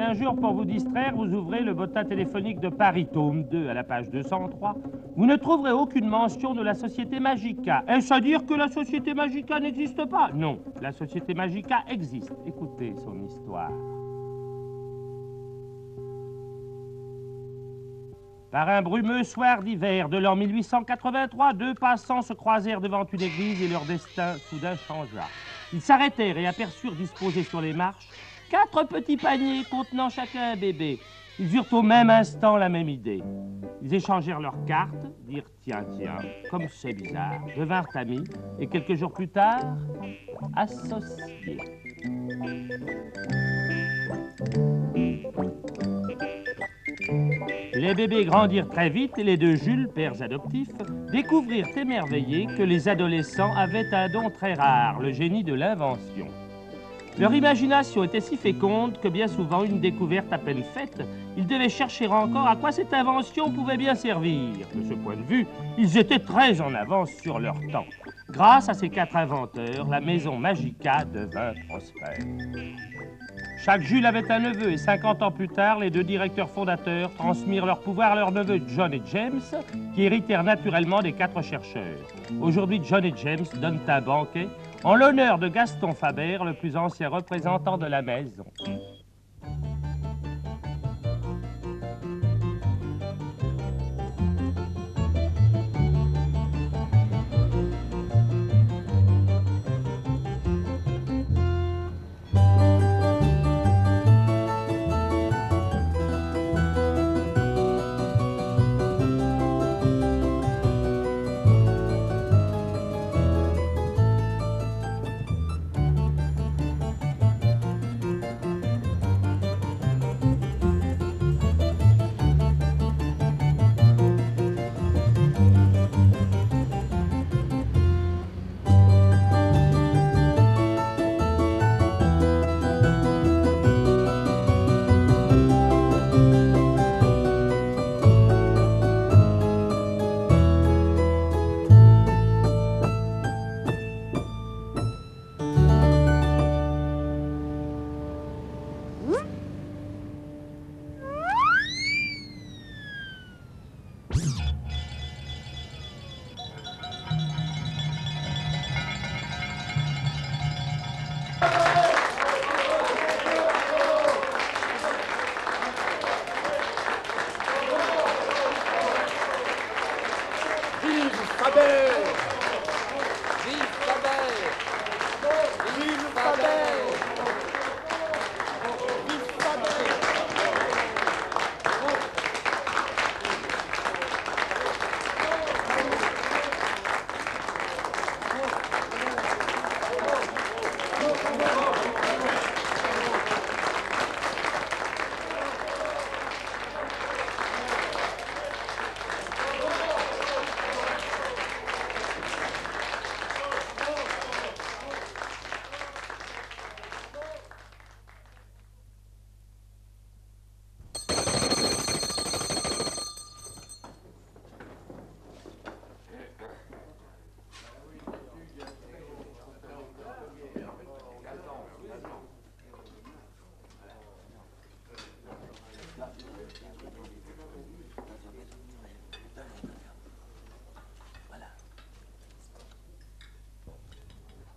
un jour, pour vous distraire, vous ouvrez le bottin téléphonique de Paris, tome 2, à la page 203, vous ne trouverez aucune mention de la Société Magica. Est-ce à dire que la Société Magica n'existe pas? Non, la Société Magica existe. Écoutez son histoire. Par un brumeux soir d'hiver de l'an 1883, deux passants se croisèrent devant une église et leur destin soudain changea. Ils s'arrêtèrent et aperçurent disposés sur les marches 4 petits paniers contenant chacun un bébé. Ils eurent au même instant la même idée. Ils échangèrent leurs cartes, dirent tiens, comme c'est bizarre, devinrent amis et quelques jours plus tard, associés. Les bébés grandirent très vite et les deux Jules, pères adoptifs, découvrirent émerveillés que les adolescents avaient un don très rare, le génie de l'invention. Leur imagination était si féconde que bien souvent, une découverte à peine faite, ils devaient chercher encore à quoi cette invention pouvait bien servir. De ce point de vue, ils étaient très en avance sur leur temps. Grâce à ces 4 inventeurs, la maison Magica devint prospère. Chaque Jules avait un neveu et 50 ans plus tard, les 2 directeurs fondateurs transmirent leur pouvoir à leurs neveux John et James, qui héritèrent naturellement des 4 chercheurs. Aujourd'hui, John et James donnent un banquet en l'honneur de Gaston Faber, le plus ancien représentant de la maison.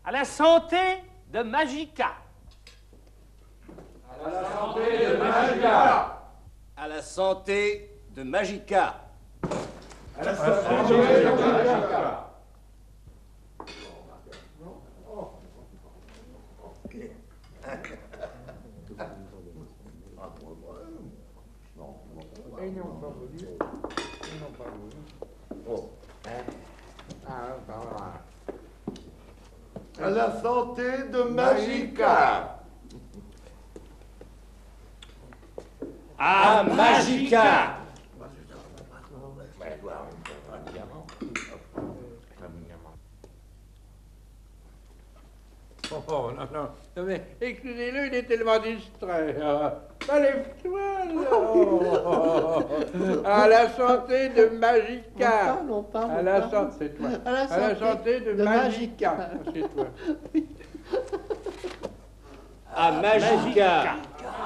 À la santé de Magica. À la santé de Magica. À la santé de Magica. À la santé de Magica. Ils n'ont pas voulu. Ils n'ont pas voulu. Oh. Voilà. À la santé de Magica. À Magica. Oh, non, mais excusez-le, il est tellement distrait. Lève-toi, là. À la santé de Magica. On parle, à la santé, c'est toi. À la santé de Magica. C'est toi. À Magica.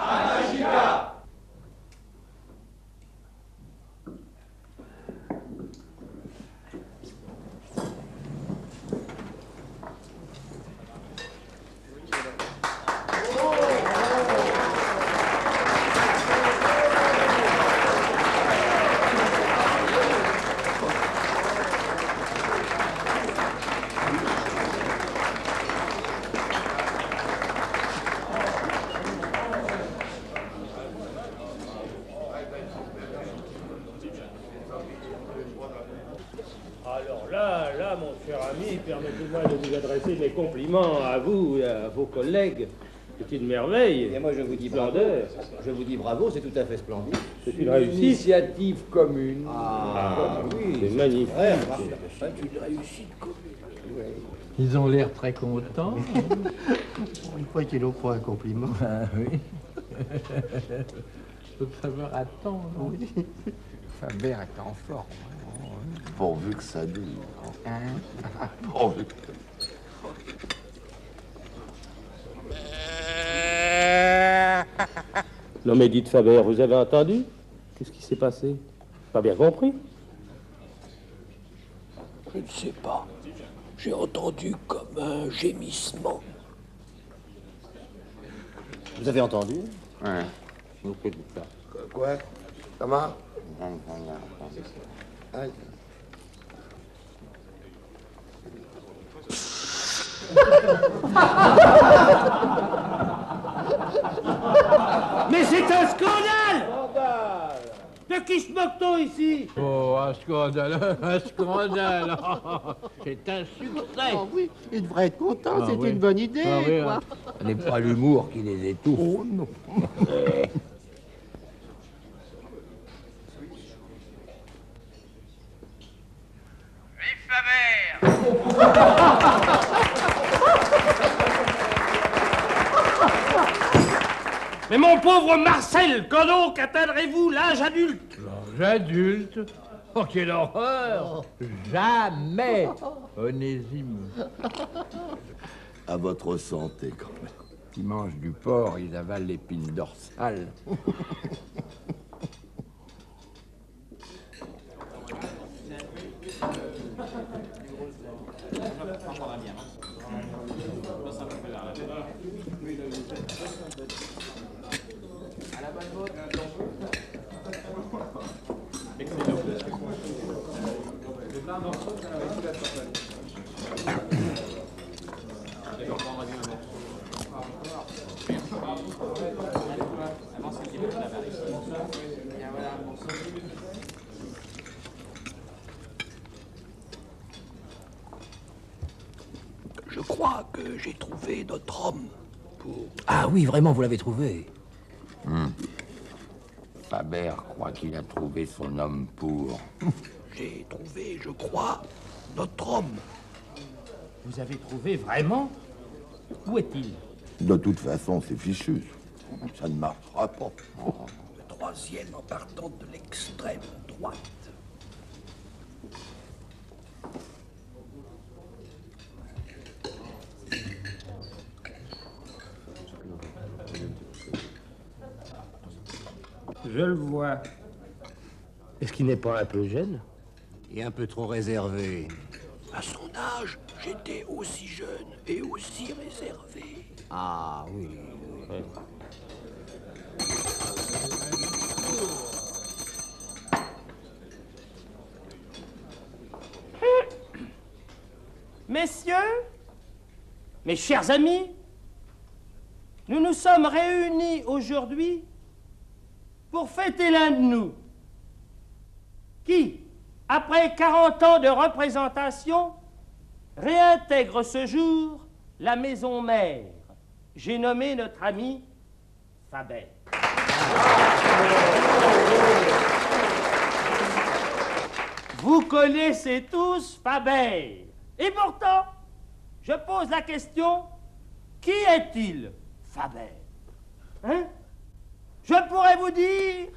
À Magica. Alors là, mon cher ami, permettez-moi de vous adresser mes compliments à vous et à vos collègues. C'est une merveille. Et moi, je vous dis bravo. Je vous dis bravo, c'est tout à fait splendide. C'est une réussite. Initiative commune. Ah, oui. C'est magnifique. C'est une réussite commune. Ils ont l'air très contents. Il faut qu'il offre un compliment. Ah oui. Faut savoir attendre. Oui. Faber est en forme. Pourvu que ça dure. Hein? Pourvu que... Non mais dites Faber, vous avez entendu? Qu'est-ce qui s'est passé? Pas bien compris? Je ne sais pas. J'ai entendu comme un gémissement. Vous avez entendu? Ouais. Quoi? Comment? Aïe. Mais c'est un scandale! De qui se moque-t-on ici? Oh, un scandale, un scandale. C'est un succès. Oh oui, il devrait être content, Ah c'est oui. une bonne idée, Ah oui, quoi. hein. Ce n'est pas l'humour qui les étouffe. Oh non. Mais mon pauvre Marcel, quand donc atteindrez-vous l'âge adulte? L'âge adulte? Oh, quelle horreur! Jamais, Onésime. À votre santé, quand même. Ils mangent du porc, ils avalent l'épine dorsale. Je crois que j'ai trouvé notre homme pour... Ah oui, vraiment, vous l'avez trouvé. Faber croit qu'il a trouvé son homme pour... J'ai trouvé, je crois, notre homme. Vous avez trouvé vraiment? Où est-il? De toute façon, c'est fichu. Ça ne marchera pas. Le troisième en partant de l'extrême droite. Je le vois. Est-ce qu'il n'est pas un peu jeune? Et un peu trop réservé. À son âge, j'étais aussi jeune et aussi réservé. Ah oui. Messieurs, mes chers amis, nous nous sommes réunis aujourd'hui pour fêter l'un de nous qui, après 40 ans de représentation, réintègre ce jour la maison mère. J'ai nommé notre ami Faber. Vous connaissez tous Faber. Et pourtant, je pose la question, qui est-il, Faber? Hein? Je pourrais vous dire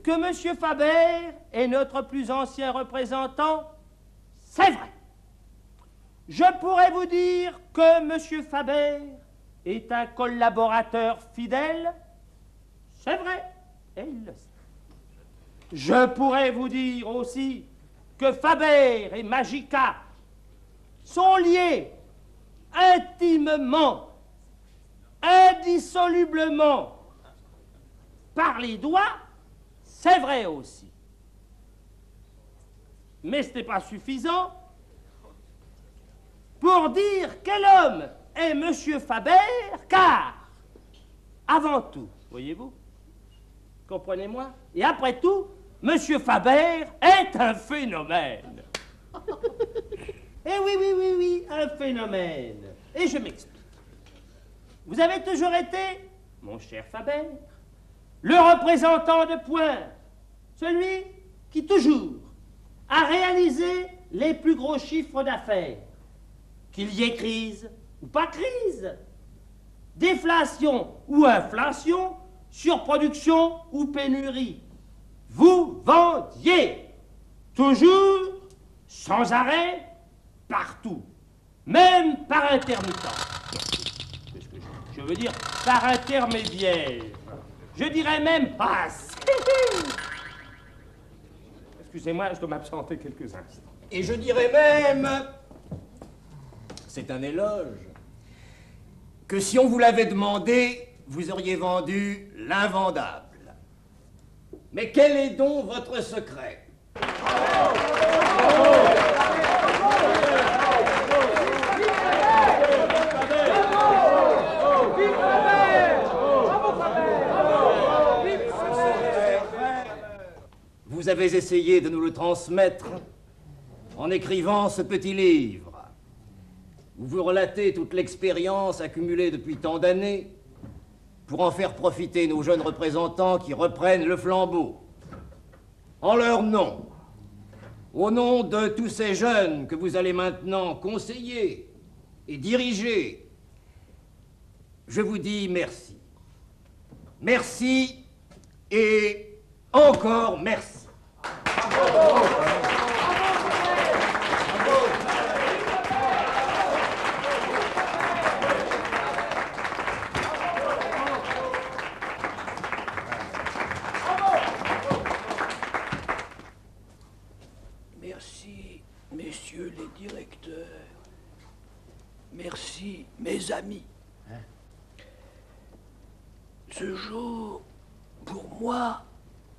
que M. Faber est notre plus ancien représentant, c'est vrai. Je pourrais vous dire que M. Faber est un collaborateur fidèle, C'est vrai, et il le sait. Je pourrais vous dire aussi que Faber et Magica sont liés intimement, indissolublement, par les doigts, c'est vrai aussi. Mais ce n'est pas suffisant pour dire quel homme est Monsieur Faber, car, avant tout, voyez-vous, comprenez-moi, et après tout, Monsieur Faber est un phénomène. Eh oui, oui, oui, oui, un phénomène. Et je m'explique. Vous avez toujours été, mon cher Faber, le représentant de pointe, celui qui toujours a réalisé les plus gros chiffres d'affaires. Qu'il y ait crise ou pas crise, déflation ou inflation, surproduction ou pénurie. Vous vendiez toujours, sans arrêt, partout, même par intermittence. Qu'est-ce que je veux dire par intermédiaire. Je dirais même pas. Excusez-moi, je dois m'absenter quelques instants. Et je dirais même, c'est un éloge, que si on vous l'avait demandé, vous auriez vendu l'invendable. Mais quel est donc votre secret? Vous avez essayé de nous le transmettre en écrivant ce petit livre, où vous relatez toute l'expérience accumulée depuis tant d'années pour en faire profiter nos jeunes représentants qui reprennent le flambeau. En leur nom, au nom de tous ces jeunes que vous allez maintenant conseiller et diriger, je vous dis merci. Merci et encore merci. Merci, messieurs les directeurs. Merci, mes amis. Ce jour, pour moi,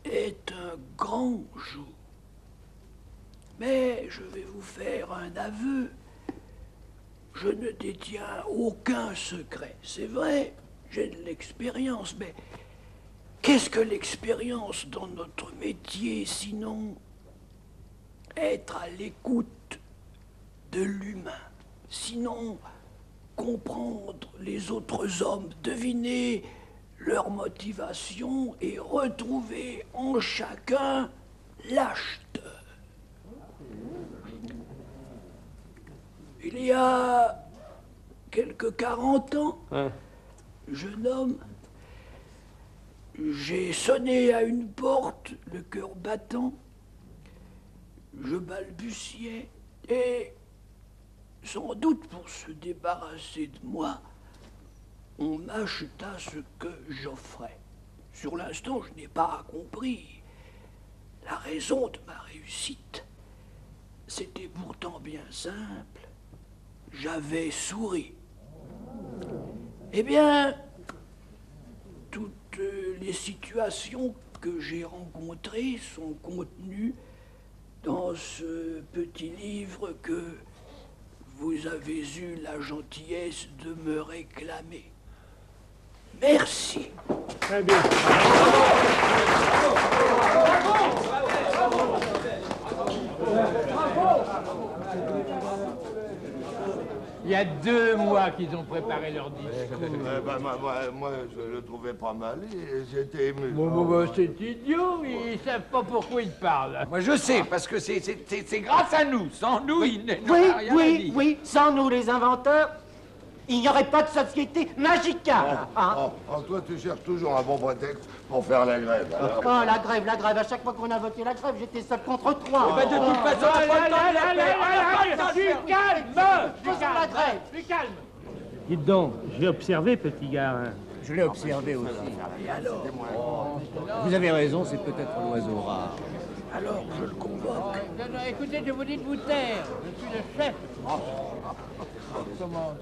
est un grand jour. Mais je vais vous faire un aveu. Je ne détiens aucun secret. C'est vrai, j'ai de l'expérience, mais qu'est-ce que l'expérience dans notre métier, sinon être à l'écoute de l'humain, sinon comprendre les autres hommes, deviner leur motivation et retrouver en chacun l'acheteur. Il y a quelques 40 ans, jeune homme, j'ai sonné à une porte, le cœur battant. Je balbutiais et, sans doute pour se débarrasser de moi, on m'acheta ce que j'offrais. Sur l'instant, je n'ai pas compris la raison de ma réussite. C'était pourtant bien simple. J'avais souri. Eh bien, toutes les situations que j'ai rencontrées sont contenues dans ce petit livre que vous avez eu la gentillesse de me réclamer. Merci. Très bien. Il y a 2 mois qu'ils ont préparé leur discours. Moi, je le trouvais pas mal et j'étais ému. Bon, c'est idiot, ils savent pas pourquoi ils parlent. Moi, je sais, parce que c'est grâce à nous. Sans nous, ils n'auraient rien à dire. Oui, sans nous, les inventeurs, il n'y aurait pas de société Magica. Toi, tu cherches toujours un bon prétexte pour faire la grève. Alors. Oh, la grève. À chaque fois qu'on a voté la grève, j'étais seul contre 3. De toute façon, La grève. Dites donc, j'ai observé, petit gars, Je l'ai observé aussi. Et alors? Vous avez raison, c'est peut-être l'oiseau rare. Alors, je le convoque. Non, écoutez, je vous dis de vous taire. Je suis le chef. Comment?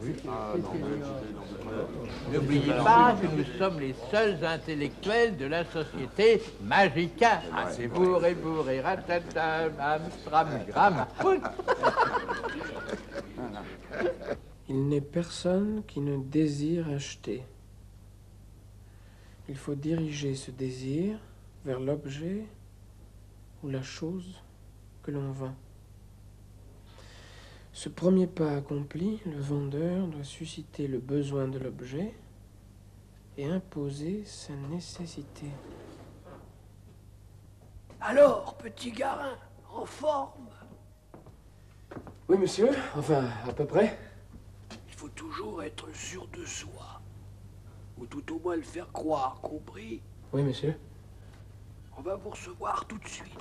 N'oubliez pas que nous sommes les seuls intellectuels de la société Magica. C'est bourré, bourré, ratatam, amstram, gram. Il n'est personne qui ne désire acheter. Il faut diriger ce désir vers l'objet ou la chose que l'on vend. Ce premier pas accompli, le vendeur doit susciter le besoin de l'objet et imposer sa nécessité. Alors, petit Garin, en forme? Oui, monsieur. Enfin, à peu près. Il faut toujours être sûr de soi. Ou tout au moins le faire croire, compris? Oui, monsieur. On va vous recevoir tout de suite.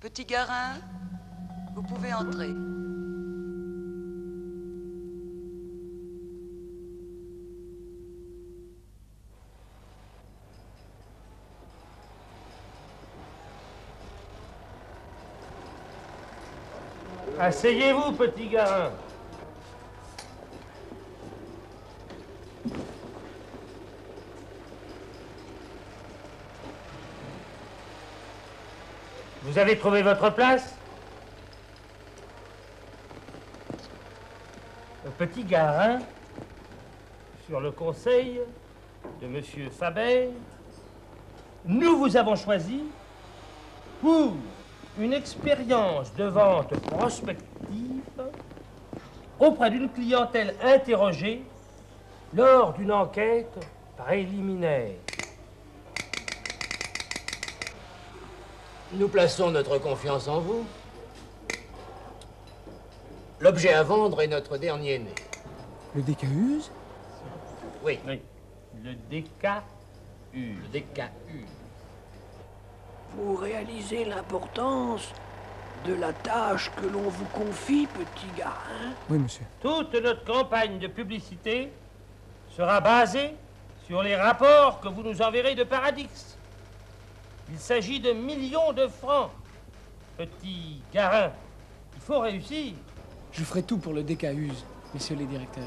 Petit Garin, vous pouvez entrer. Asseyez-vous, petit Garin. Vous avez trouvé votre place? Petit Garin, sur le conseil de Monsieur Faber, nous vous avons choisi pour une expérience de vente prospective auprès d'une clientèle interrogée lors d'une enquête préliminaire. Nous plaçons notre confiance en vous. L'objet à vendre est notre dernier né. Le DKUS? Oui. Oui, le DKU. Le DKU. Vous réalisez l'importance de la tâche que l'on vous confie, petit Garin? Oui, monsieur. Toute notre campagne de publicité sera basée sur les rapports que vous nous enverrez de Paradix. Il s'agit de millions de francs. Petit Garin, il faut réussir. Je ferai tout pour le DKUS, messieurs les directeurs.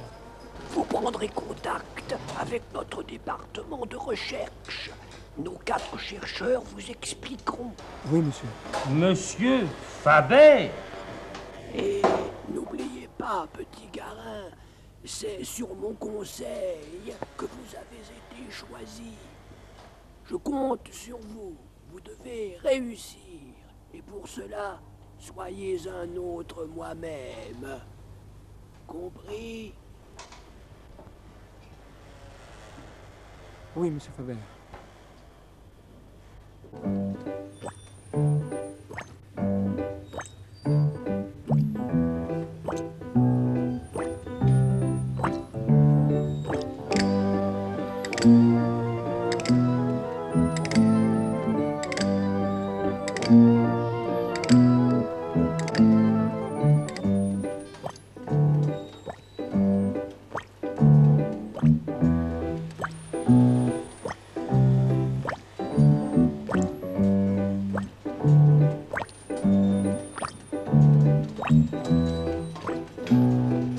Vous prendrez contact avec notre département de recherche. Nos 4 chercheurs vous expliqueront. Oui, monsieur. Monsieur Faber. Et n'oubliez pas, petit Garin, c'est sur mon conseil que vous avez été choisi. Je compte sur vous. Vous devez réussir. Et pour cela, soyez un autre moi-même. Compris? Oui, monsieur Faber.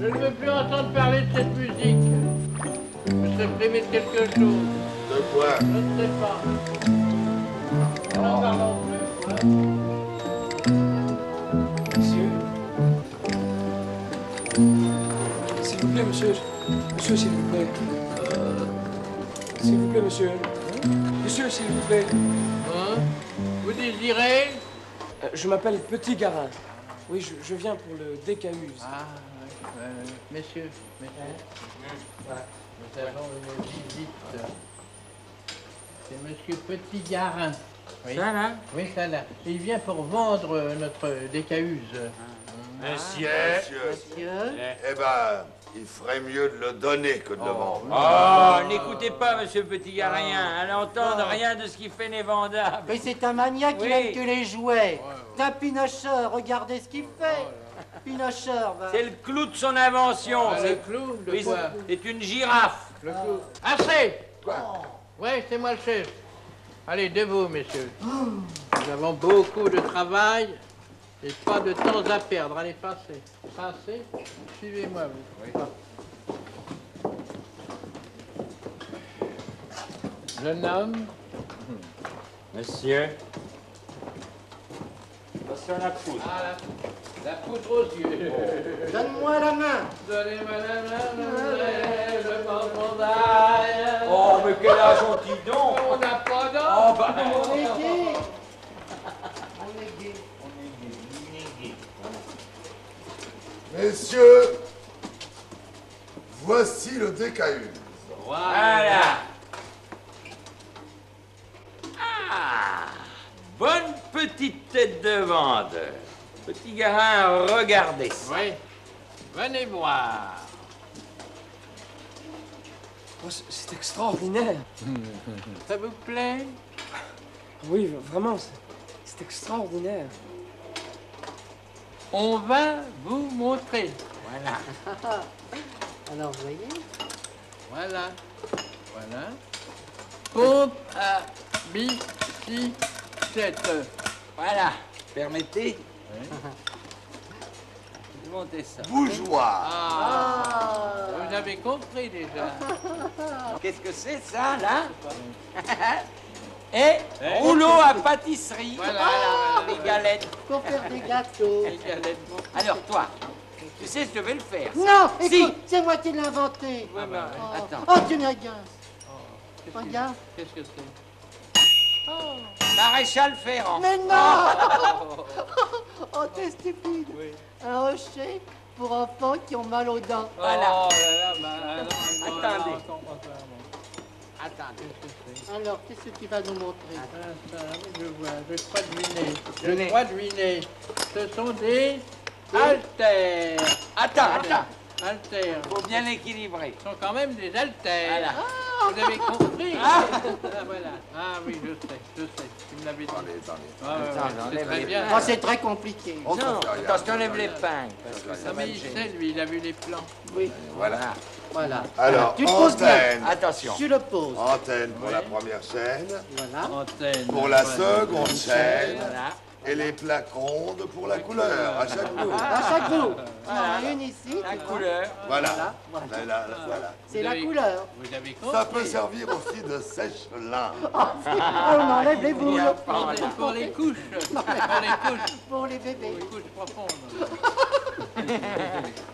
Je ne veux plus entendre parler de cette musique. Je serais primé de quelque chose. De quoi? Je ne sais pas. N'en parlons plus, hein. Monsieur. S'il vous plaît, monsieur. Monsieur, s'il vous plaît. S'il vous plaît, monsieur. Monsieur, s'il vous plaît. Hein? Vous désirez? Je m'appelle Petit Garin. Oui, je viens pour le DKUS. Ah, messieurs, voilà. Nous avons une visite. C'est monsieur Petit Garin. Oui. Ça, là? Oui, ça, là. Il vient pour vendre notre DKUS. Monsieur. Eh ben, Il ferait mieux de le donner que de le vendre. Oh, n'écoutez pas, monsieur Petit-Garin. À l'entendre, rien de ce qu'il fait n'est vendable. Mais c'est un maniaque qui aime que les jouets. C'est un pinocheur, regardez ce qu'il fait. Pinocheur, va. C'est le clou de son invention. Le clou de Oui, quoi? c'est une girafe. Le clou. Assez! Oui, c'est moi le chef. Allez, debout, messieurs. Nous avons beaucoup de travail et pas de temps à perdre. Allez, passez. Passez. Suivez-moi, vous. Jeune homme. Monsieur. Attention à la poudre. Ah, la poudre aux yeux. Donne-moi la main. Donnez-moi la main, je pense mon aïe. Oh, mais quel âge ont-ils donc? On n'a pas d'âge. Oh, bah, On est gay. On est gay. Messieurs, voici le DK1. Voilà. Ah, bonne petite tête de vendeur. Petit Garin, regardez ça. Oui. Venez voir. Oh, c'est extraordinaire. Ça vous plaît? Oui, vraiment, c'est extraordinaire. On va vous montrer. Voilà. Alors, vous voyez? Voilà. Voilà. Pompe à bicyclette. Voilà. Permettez Oui. montez ça. Bougeoir. Ah. Vous avez compris déjà. Qu'est-ce que c'est ça, là? Et rouleau à pâtisserie. Voilà. Les galettes. Pour faire des gâteaux. Les galettes. Alors toi, tu sais, je vais le faire. Non, Si. écoute, c'est moi qui l'ai inventé. Ouais, bah, Oh. attends. Oh, tu m'agaces. Regarde. Qu'est-ce que c'est? Maréchal Ferrand. Mais non. Oh, t'es stupide. Un rocher pour enfants qui ont mal aux dents. Voilà. Oh là là, bah, Attendez. Attendez. Alors, qu'est-ce que tu vas nous montrer? Je vois, je crois deviner. Je Tenez. crois deviner. Ce sont des haltères. Attends. Haltères. Faut bien l'équilibrer. Ce sont quand même des haltères. Voilà. Vous avez compris? Ah. Voilà. Ah oui, je sais. Tu me l'avais dit. Attendez. Ah, ouais, Attends, c'est j'enlève très les bien. Oh, c'est très compliqué. On Non, peut faire rien. attention, enlève l'épingle. Parce que ça Ah, va mais me il gêner. sait, lui, il a vu les plans. Oui, Voilà. voilà. Alors, tu te poses bien. antenne. Attention. Tu le poses. Antenne pour Oui. la première chaîne, Voilà. Antenne. pour la Voilà. seconde chaîne, Voilà. et les plaques rondes pour la couleur, à chaque bout. À chaque bout. Tu en Voilà. as une ici. La tu vois. couleur. Voilà. Voilà. Voilà. C'est la avez- couleur. Vous avez compris? Ça peut servir aussi de sèche-linge. On enlève les boules. Pour les couches. Pour les couches. Pour les bébés. Pour les couches profondes.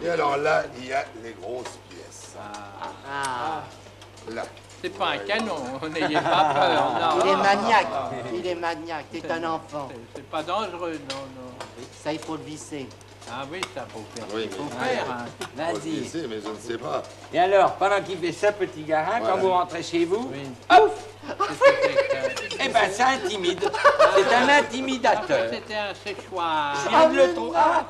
Et alors là, il y a les grosses pièces. Ah. Là. C'est pas un canon, n'ayez pas peur. Non. Il est maniaque. Il est maniaque. T'es un enfant. C'est pas dangereux, non. Ça, il faut le visser. Ah oui, ça faut faire. Oui, Faut mais... faire. Hein. Vas-y. Je sais, mais je ne sais pas. Et alors, pendant qu'il fait ça, petit Garin, Voilà. quand vous rentrez chez vous, Oui. hop, C'était eh ben ça intimide. C'est un intimidateur. c'était un séchoir. Je viens de le trouver. Ah,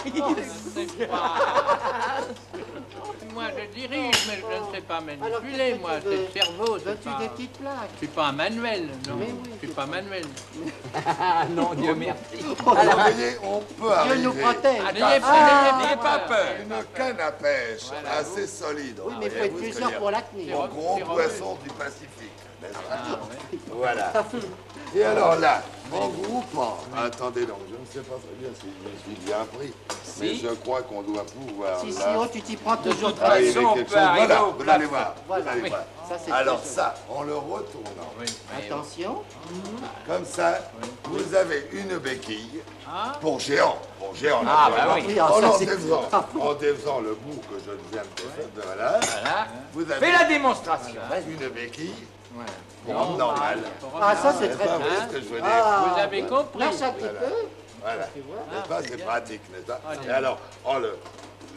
Moi, je dirige, mais je ne sais pas Alors, manipuler. qu'est-ce que Moi, tu c'est veux? le cerveau. c'est Veux-tu pas- des petites plaques? Je suis pas un manuel, non. Mais oui, Je suis pas manuel. Ah non, Dieu merci. Vous voyez, on peut Dieu arriver nous protège. N'ayez N'ayez pas peur. une canne à pêche assez solide. Oui, mais il faut être plusieurs pour la tenir. Au gros poisson du Pacifique, n'est-ce pas? Ah, ouais. Voilà. Et alors là, en groupant, attendez donc, je ne sais pas très bien si je suis bien pris, mais je crois qu'on doit pouvoir Si, si, là... oh, tu t'y prends toujours toute très façon, arriver on quelque peut chose. arriver Voilà, au vous allez plafond. voir, Voilà. vous allez Oui. voir. Ça, c'est Alors très ça, en le retournant, Attention. comme ça, vous avez une béquille Ah. pour géant. Ah, bah oui. Oui, ah, En ça, en c'est- défaisant le bout que je viens de faire, voilà, Voilà. vous avez Fais la démonstration. Vas-y. une béquille pour homme normal. Ah, ça, c'est N'est-ce très pas, bien. vous voyez ce que je veux dire? Ah, Vous avez compris. Marche un petit Voilà. peu. Voilà. Tu vois. N'est-ce pas, c'est pratique, n'est-ce pas? Ah, Et alors, en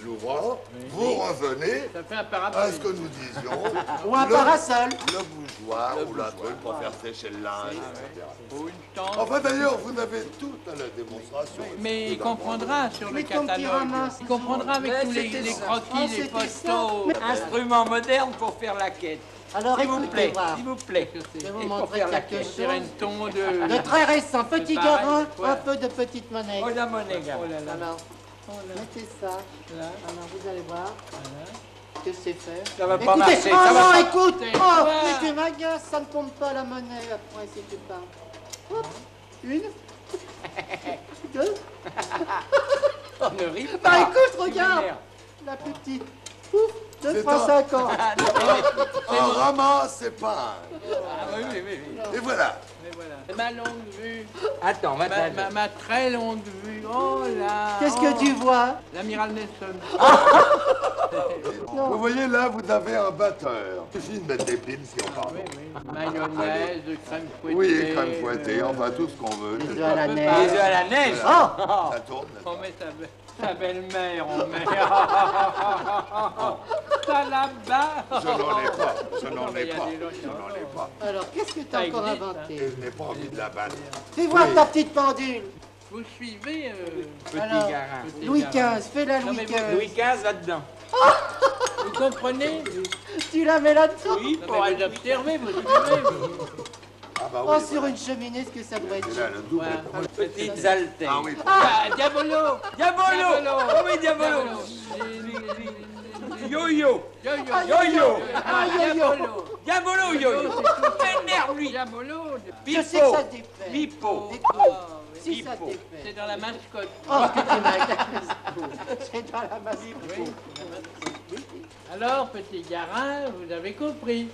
l'ouvrant, vous revenez Ça fait un à ce parapluie. que nous disions. Ou un le- parasol. Le bouger. bougeoir ou la truc pour faire sécher le linge, etc. Ou une tente. Enfin, d'ailleurs, vous avez tout à la démonstration. Mais il comprendra sur le Mais ton petit catalogue. ramasse, Il comprendra avec Mais tous les c'était ça. croquis, les c'était ça. photos. Instrument moderne pour faire la quête. Alors S'il vous écoutez plaît, voir. s'il vous plaît. Je vais vous Et pour montrer faire la quelque quête. Sur une chose tonde de très récent. Petit pareil, garin, ouais. un peu de petite monnaie. Oh la monnaie, gars. Oh là là. Alors, mettez ça. Là. Alors, vous allez voir ce que c'est faire. Ça va pas Écoutez, marcher, oh ça va non, pas. écoute. C'est Oh, quoi mais tu m'agaces, ça ne tombe pas la monnaie après si tu parles. Hop, une, deux. On ne rit Bah pas. écoute, regarde, la plus petite. Ouf, 2 francs 50. Un ramasse épingle. Ah oui, oui, oui. Et voilà. Mais voilà. Ma longue vue. Attends, Ma très longue vue. Oh là. Qu'est-ce que tu vois? L'amiral Nelson. Vous voyez là, vous avez un batteur. Il suffit de mettre des piles si on parle. Oui, oui. Mayonnaise, crème fouettée. Oui, crème fouettée, enfin tout ce qu'on veut. Des œufs à la peut neige. pas. Les œufs à la neige. Oh, Ça tourne. On met sa belle-mère, on met. Ça là-bas. Je n'en ai pas, je n'en mais ai il y a pas, des gens qui je en n'en ai ont. pas. alors qu'est-ce que tu as Ça encore existe, inventé? Et je n'ai pas envie de la battre. Fais voir Oui. ta petite pendule. Vous suivez Petit Alors, garin. petit Louis gamin. XV, fais la Non, Louis mais XV. Louis XV là-dedans. Vous comprenez? Tu la mets là-dedans? Oui, Non, pour mais aller. vous observez, vous suivez. vous. Ah bah Oh, oui, sur voilà. une cheminée, ce que ça doit être. Et là, le double. Voilà. Petites haltères. Ah oui. Ah, Diabolo. Diabolo. Oh oui, Diabolo. Yo-yo. Yo-yo. Yo-yo. Ah, yo-yo. Diabolo. Diabolo, yo-yo. Énerve-lui. Diabolo. Je sais que ça défait. Pipo. Écoute, si Pipo. ça défait. C'est dans la mascotte. Oh, que tu m'agaces. C'est dans la masse. Oui. Alors, petit garin, vous avez compris.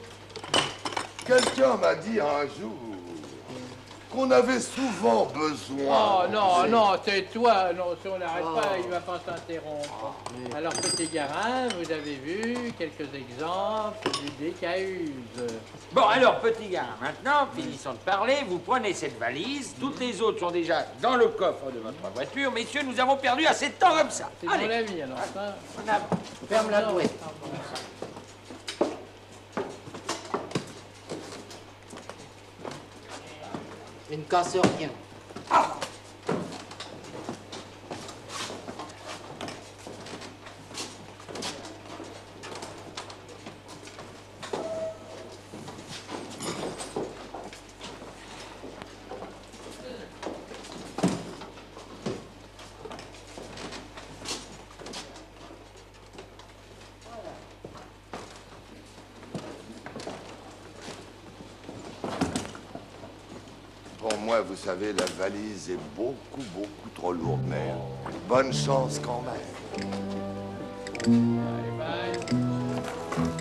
Quelqu'un m'a dit un jour qu'on avait souvent besoin. Oh non, non, tais-toi. Non, si on n'arrête pas, il va pas s'interrompre. Alors, petit garin, vous avez vu quelques exemples du décause. Bon, alors, petit garin, maintenant, finissons de parler. Vous prenez cette valise. Toutes les autres sont déjà dans le coffre de votre voiture. Messieurs, nous avons perdu assez de temps comme ça. C'est Allez, mon avis, alors ça. on a... Ferme la bouée. Il ne casse rien. Pour moi, vous savez, la valise est beaucoup trop lourde, mais bonne chance quand même. Bye bye.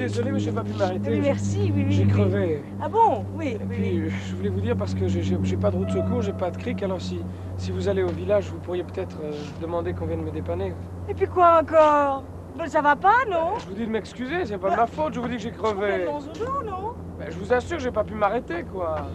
désolé, mais j'ai pas pu m'arrêter. Oui, merci, oui, oui. J'ai crevé. Ah bon? Oui, Et oui, puis, oui. je voulais vous dire parce que j'ai pas de route de secours, j'ai pas de cric, alors si vous allez au village, vous pourriez peut-être demander qu'on vienne me dépanner. Et puis quoi encore? Ben, ça va pas, non? Je vous dis de m'excuser, c'est pas de ma faute, je vous dis que j'ai crevé. Complètement sous l'eau, non? Ben, je vous assure, j'ai pas pu m'arrêter, quoi.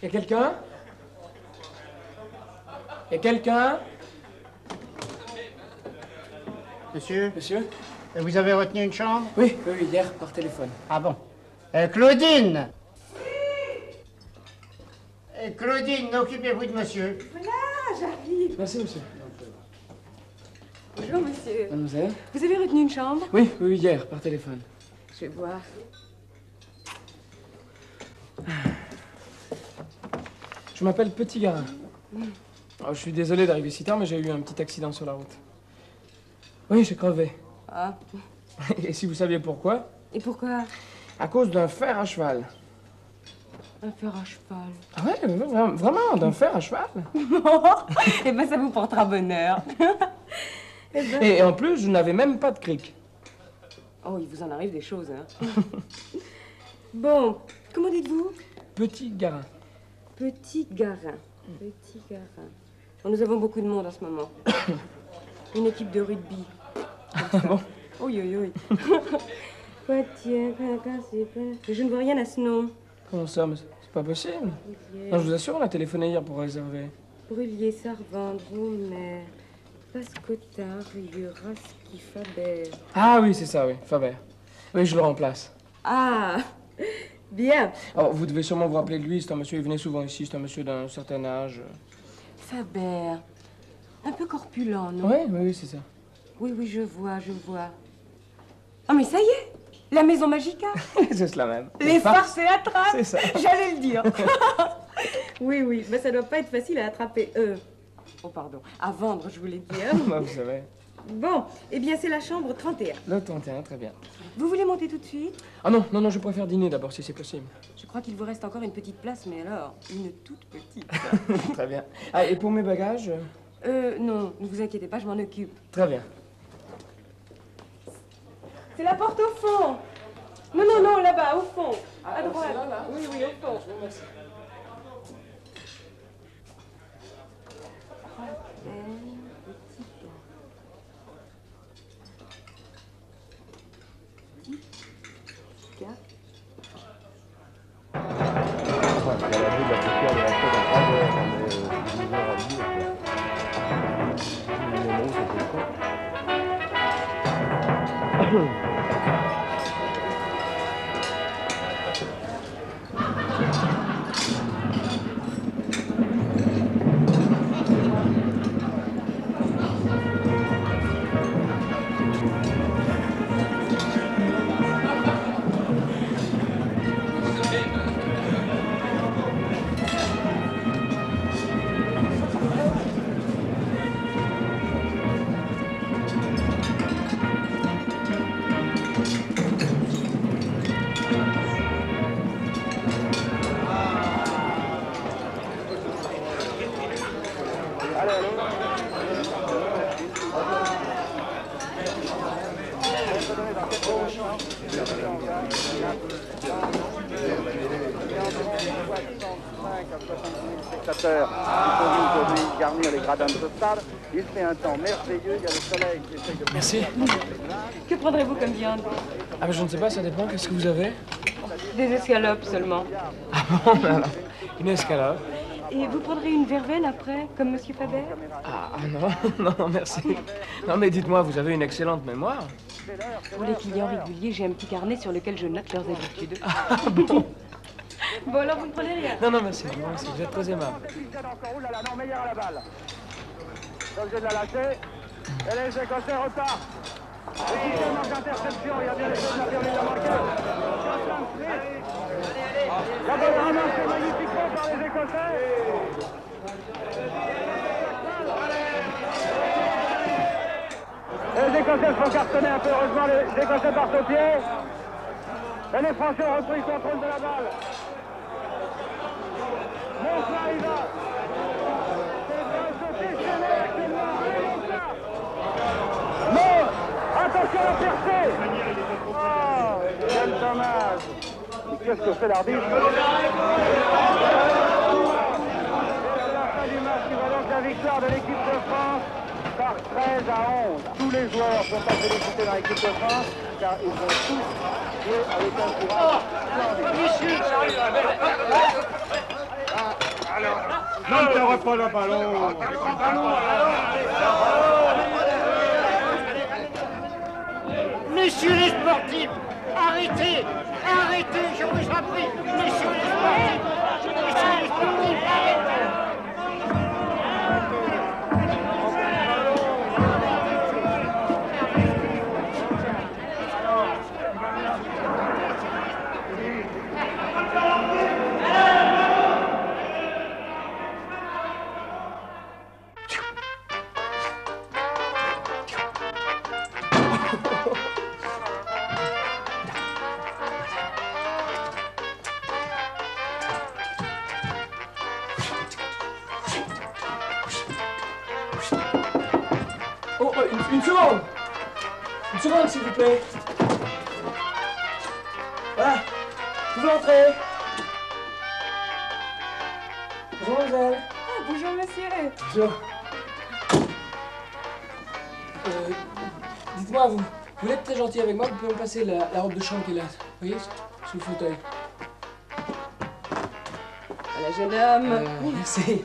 Y'a quelqu'un? Y'a quelqu'un? Monsieur? Monsieur? Vous avez retenu une chambre? Oui, hier, par téléphone. Ah bon? Claudine! Claudine, occupez-vous de monsieur. Voilà, j'arrive. Merci, monsieur. Bonjour, monsieur. Mademoiselle? Vous avez retenu une chambre? Oui, hier, par téléphone. Je vais voir. Je m'appelle Petit Garin. Oh, je suis désolé d'arriver si tard, mais j'ai eu un petit accident sur la route. Oui, j'ai crevé. Ah. Et si vous saviez pourquoi? Et pourquoi? À cause d'un fer à cheval. Un fer à cheval. Ah ouais, vraiment, d'un fer à cheval. Eh ben, ça vous portera bonheur. Et en plus, je n'avais même pas de cric. Oh, il vous en arrive des choses, hein. Bon, comment dites-vous? Petit Garin. Petit Garin. Petit Garin. Bon, nous avons beaucoup de monde en ce moment. Une équipe de rugby. Ah bon? Oui, oui, oui. Je ne vois rien à ce nom. Comment ça? Mais c'est pas possible. Non, je vous assure, on a téléphoné hier pour réserver. Brûlier, Sarvente, Vaumer, Pascotard, Raski, Faber. Ah oui, c'est ça, oui, Faber. Oui, je le remplace. Ah, bien. Alors, vous devez sûrement vous rappeler de lui, c'est un monsieur, il venait souvent ici, c'est un monsieur d'un certain âge. Faber. Un peu corpulent, non? Oui, c'est ça. Oui, oui, je vois, je vois. Ah, mais ça y est, la maison Magica. C'est cela même. Les farces et la trappe. C'est ça. J'allais le dire. Oui, oui, mais ça doit pas être facile à attraper. Oh, pardon. À vendre, je voulais dire. Bah, vous savez. Bon, eh bien, c'est la chambre 31. Le 31, très bien. Vous voulez monter tout de suite? Ah non, non, non, je préfère dîner d'abord, si c'est possible. Je crois qu'il vous reste encore une petite place, mais alors, une toute petite. Très bien. Ah, et pour mes bagages? Non, ne vous inquiétez pas, je m'en occupe. Très bien. C'est la porte au fond. Non, non, non, là-bas, au fond. À droite. Là. Oui, oui, au fond. Je vous remercie. Tiens. Enfin, il y a la nuit de la poussière de la tête en 3 heures, mais 12 heures à dire. Mais non, c'était quoi? Spectateurs qui sont venus aujourd'hui garnir les gradins de ce stade. Il fait un temps merveilleux, il y a le soleil qui essaye de... Merci. Que prendrez-vous comme viande? Ah, mais je ne sais pas, ça dépend. Qu'est-ce que vous avez? Des escalopes seulement. Ah bon, ben alors, une escalope. Et vous prendrez une verveine après, comme Monsieur Faber? Ah non, non, merci. Non, mais dites-moi, vous avez une excellente mémoire. Pour les clients réguliers, j'ai un petit carnet sur lequel je note leurs habitudes. Ah bon? Bon, alors vous ne prenez rien? Non, merci, vous êtes très aimable. Non, meilleur à la balle. L'objet de la lâcher. Et les Écossais repartent. L'équipe manque d'interception, il y a bien les choses, n'a permis de la marquer. La balle ramassée magnifiquement par les Écossais. Les Écossais se font cartonner un peu, heureusement les Écossais partent au pied. Et les Français ont repris le contrôle de la balle. Monfla y va. C'est déchaîné actuellement. Non. Attention à la percée. Oh, quel dommage. Qu'est-ce que fait l'arbitre? C'est la fin du match qui va donc la victoire de l'équipe de France par 13 à 11. Tous les joueurs sont à féliciter dans l'équipe de France car ils ont tous joué avec un courage splendide. Non, tu n'auras pas le ballon. Messieurs les sportifs, arrêtez, arrêtez, je vous en prie. Messieurs les sportifs, arrêtez. Oh, une seconde! Une seconde, s'il vous plaît. Voilà, vous pouvez entrer. Bonjour, mademoiselle. Ah, bonjour, monsieur. Bonjour. Dites-moi, vous voulez être très gentil avec moi, vous pouvez me passer la robe de chambre qui est là. Vous voyez, sous le fauteuil. Voilà, jeune homme. Merci.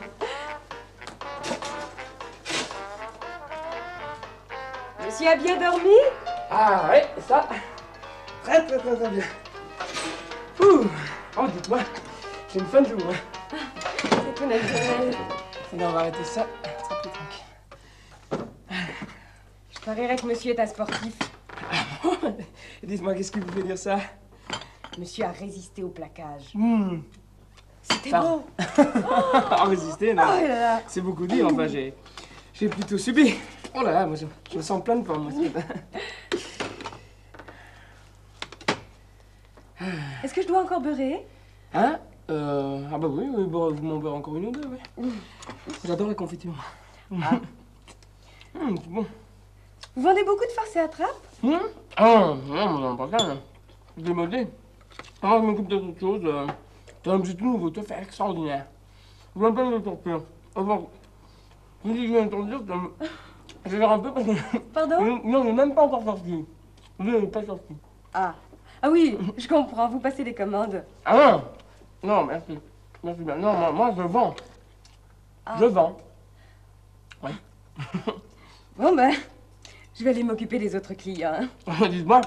Monsieur a bien dormi? Ah ouais, ça. Très bien. Ouh. Oh, dites-moi, j'ai une fin de jour. Hein. C'est tout naturel. Non, on va arrêter ça. Très tranquille. Je parierais que monsieur est un sportif. Dites-moi, qu'est-ce qui vous fait dire ça? Monsieur a résisté au plaquage. C'était beau. À résister, non? Oh là là. C'est beaucoup dire, enfin, j'ai plutôt subi. Oh là là, moi, je me sens plein de forme. Est-ce que je dois encore beurrer? Hein? Ah bah oui, bon, vous m'en beurrez encore une ou deux, oui. J'adore la confiture. C'est bon. Vous vendez beaucoup de farces et attrapes? Ah, non, pas ça. C'est démodé. Ah, je m'occupe d'autre chose. C'est un objet tout nouveau, tout à fait extraordinaire. Je viens pas de le torpiller. Enfin, je dis que je viens de torpiller, je vais faire un peu parce que... Pardon? Non, il n'est même pas encore sorti. Il n'est pas sorti. Ah. Ah oui, je comprends, vous passez les commandes. Ah non. Non, merci. Merci bien. Non, moi, je vends. Ah. Je vends. Oui. Bon, ben, je vais aller m'occuper des autres clients. Hein. Dites-moi,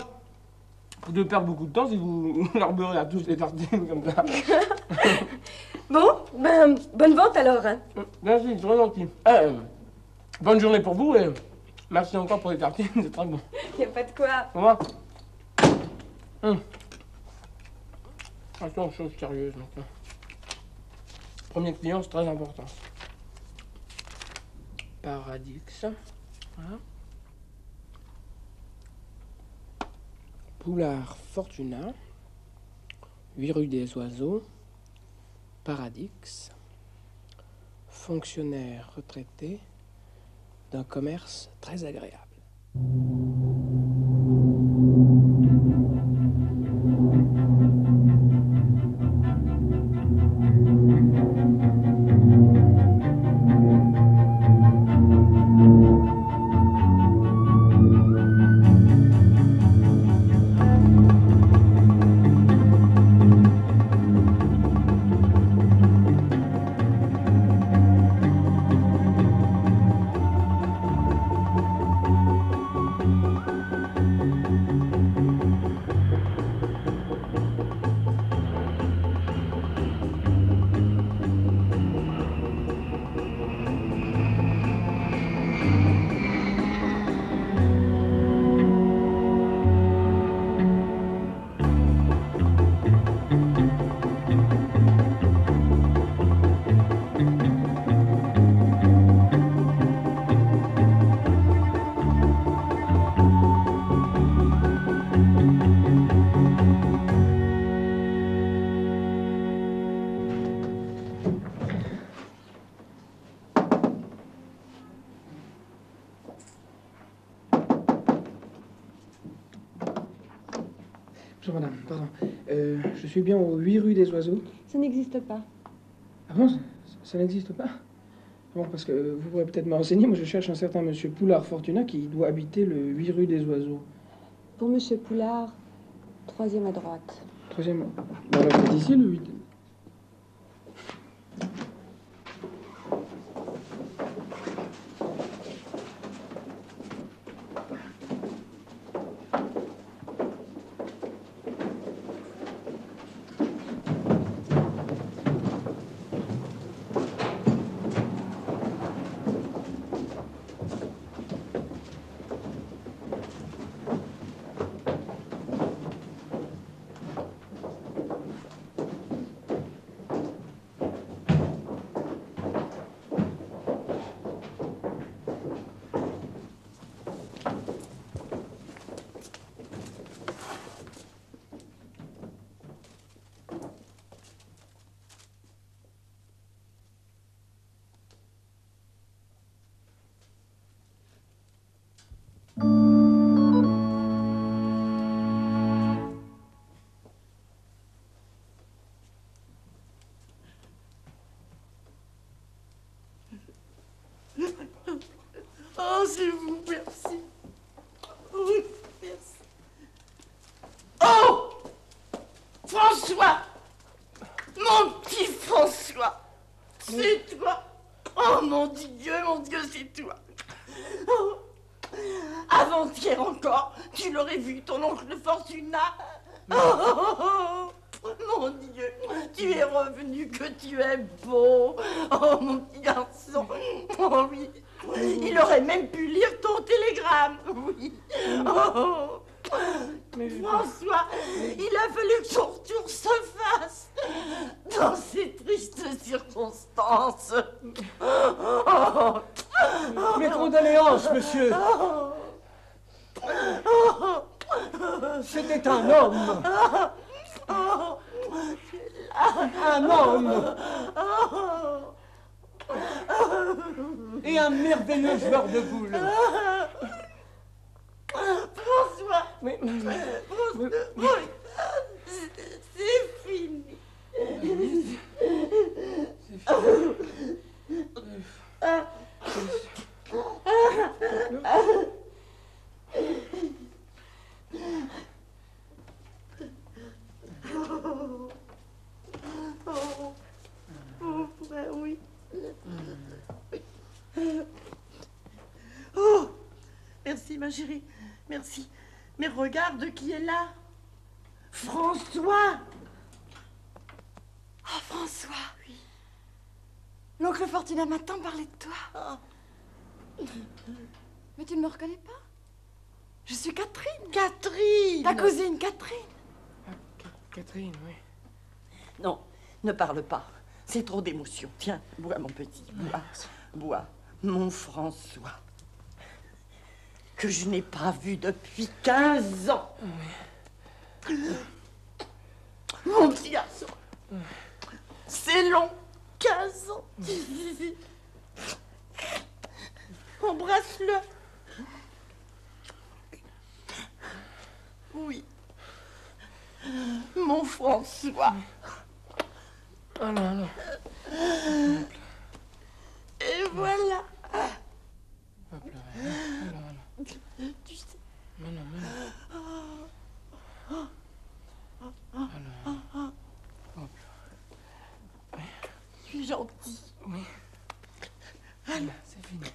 vous devez perdre beaucoup de temps si vous leur beurrez à tous les tartines comme ça. Bon, ben, bonne vente alors. Hein. Merci, très gentil. Bonne journée pour vous et merci encore pour les tartines, c'est très bon. Y a pas de quoi. Au revoir. Attends, chose sérieuse maintenant. Premier client, c'est très important. Paradix. Voilà. Poulard Fortuna. 8 rue des Oiseaux. Paradix. Fonctionnaire retraité d'un commerce très agréable. Bonjour madame, pardon. Je suis bien aux 8 rue des Oiseaux. Ça n'existe pas. Ah bon, ça n'existe pas? Bon, parce que vous pourrez peut-être me renseigner. Moi, je cherche un certain monsieur Poulard Fortuna qui doit habiter le 8 rue des Oiseaux. Pour monsieur Poulard, 3e à droite. 3e. Bon, alors, c'est ici le 8. Oh, c'est vous, merci. Oui, merci. Oh, François, mon petit François, c'est toi. Oh, mon Dieu, c'est toi. Oh. Avant-hier encore, tu l'aurais vu, ton oncle Fortuna. Oh, mon Dieu, tu es revenu, que tu es beau. Oh, mon petit garçon. Oh, oui. Il aurait même pu lire ton télégramme. Oui. Oh. Mais François, il a fallu que ton retour se fasse dans ces tristes circonstances. Oh. Mes condoléances, monsieur. C'était un homme. Un homme. Et un merveilleux joueur de boules. François, mais c'est fini. ma chérie. Merci. Mais regarde qui est là. François. Oh, François. Oui. L'oncle Fortuné m'a tant parlé de toi. Oh. Mais tu ne me reconnais pas? Je suis Catherine. Catherine. Ta cousine Catherine. Catherine, oui. Non, ne parle pas. C'est trop d'émotion. Tiens, bois, mon petit. Bois. Bois. Mon François. Que je n'ai pas vu depuis 15 ans. Oui. Mon petit garçon. C'est long. 15 ans. Embrasse-le. Oui. Mon François. Oh non, non. Et voilà. Pas pleurer. Tu sais. Non, non, non. Tu es gentil. Oui. Allez, c'est fini.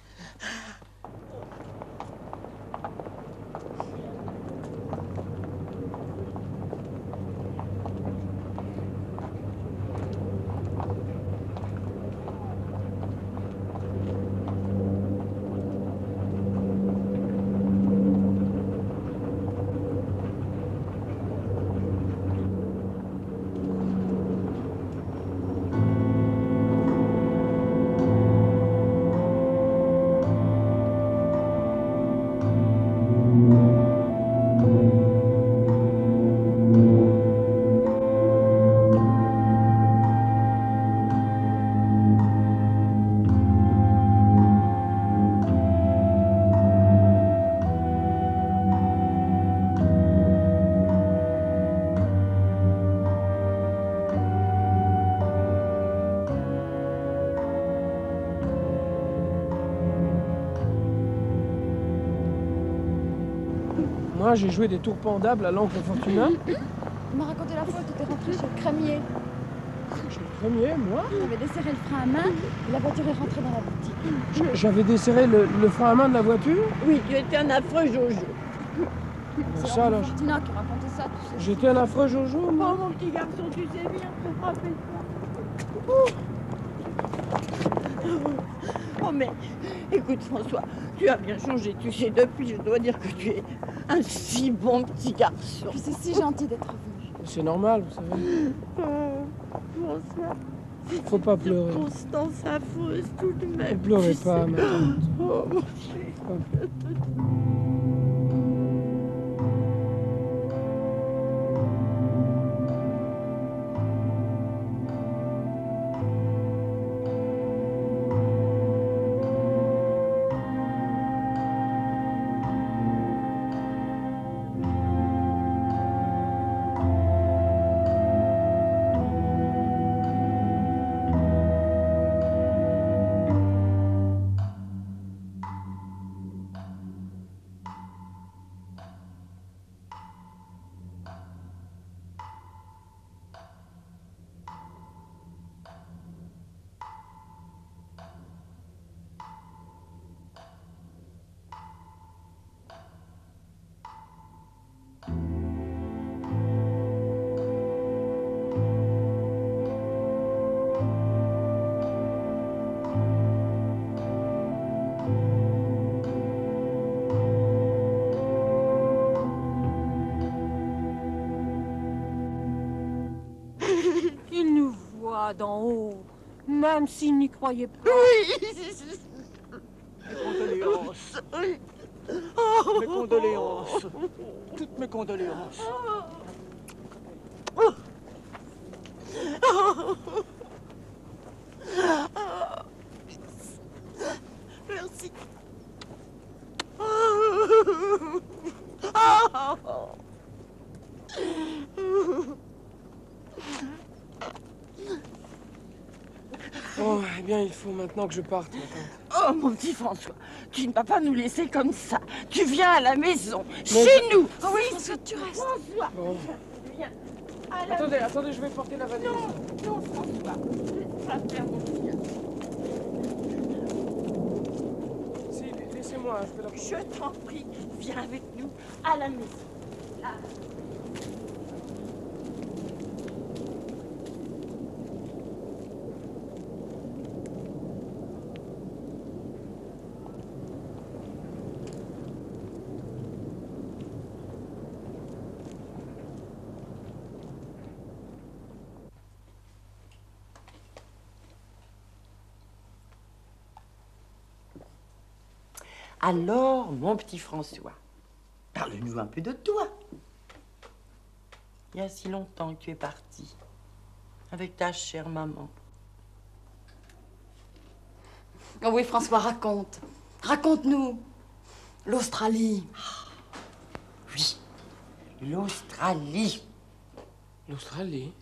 Moi, j'ai joué des tours pendables à l'oncle Fortuna. Il m'a raconté la fois où tu étais rentré chez le crémier. Chez le crémier, moi? Tu avais desserré le frein à main et la voiture est rentrée dans la boutique. J'avais desserré le frein à main de la voiture? Oui, tu étais un affreux Jojo. C'est ça, là, l'oncle Fortuna qui racontait ça, tu sais. J'étais un affreux Jojo, moi? Oh, mon petit garçon, tu sais bien. Rappelle-toi. Oh, mais écoute, François, tu as bien changé. Tu sais, depuis, je dois dire que tu es un si bon petit garçon. Puis c'est si gentil d'être venu. C'est normal, vous savez. Oh, François. Faut pas pleurer. Constance affreuse tout de même. Ne pleurez pas, ma tante. Oh, mon chéri. D'en haut, même s'il n'y croyait pas. Oui. Mes condoléances. Oui. Mes condoléances. Toutes mes condoléances. Merci. Oh, eh bien, il faut maintenant que je parte, ma tante. Oh, mon petit François, tu ne vas pas nous laisser comme ça. Tu viens à la maison, Mais chez nous. Oh oui, François, tu restes. François, Bon. viens. À la Attendez, attendez, je vais porter la valise. Non, François, laisse-moi faire mon petit. Si, laissez-moi. moi, je fais la... Je t'en prie, viens avec nous à la maison. Là. Alors, mon petit François, parle-nous un peu de toi. Il y a si longtemps que tu es parti avec ta chère maman. Oh oui, François, raconte. Raconte-nous. L'Australie. Oui, l'Australie. L'Australie?